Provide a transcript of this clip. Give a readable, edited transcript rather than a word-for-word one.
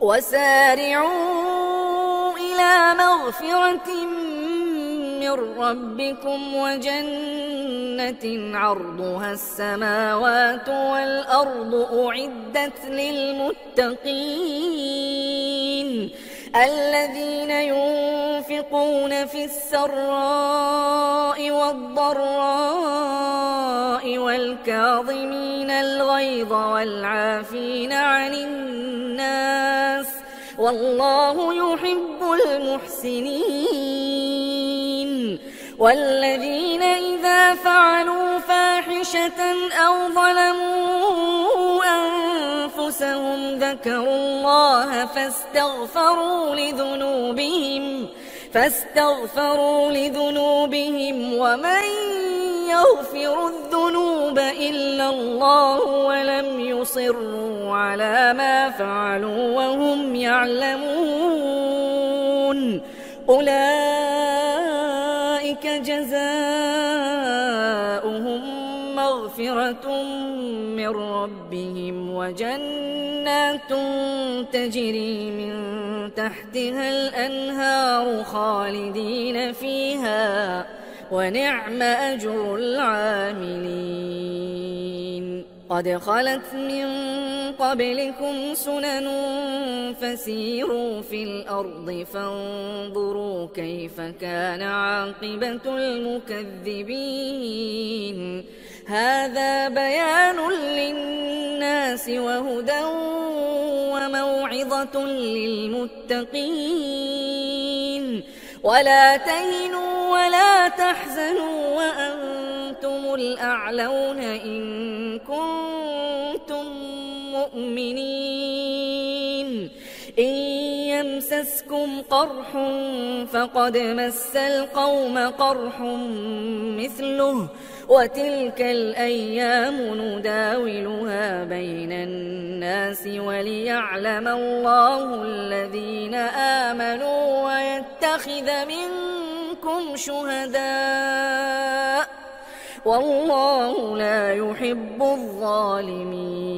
وسارعوا إلى مغفرة من ربكم وجنة عرضها السماوات والأرض أعدت للمتقين الذين ينفقون في السراء والضراء والكاظمين الغيظ والعافين عن الناس والله يحب المحسنين والذين إذا فعلوا فاحشة أو ظلموا أنفسهم ذكروا الله فاستغفروا لذنوبهم ومن يغفر الذنوب إلا الله ولم يصروا على ما فعلوا وهم يعلمون أولئك جزاؤهم مغفرة من ربهم وجنات تجري من تحتها الأنهار خالدين فيها ونعم أجر العاملين قد خلت من قبلكم سنن فسيروا في الأرض فانظروا كيف كان عاقبة المكذبين هذا بيان للناس وهدى وموعظة للمتقين ولا تهنوا ولا تحزنوا وأنتم الأعلون إن كنتم مؤمنين إن يمسسكم قرح فقد مس القوم قرح مثله وتلك الأيام نداولها بين الناس وليعلم الله الذين آمنوا ويتخذ منكم شهداء والله لا يحب الظالمين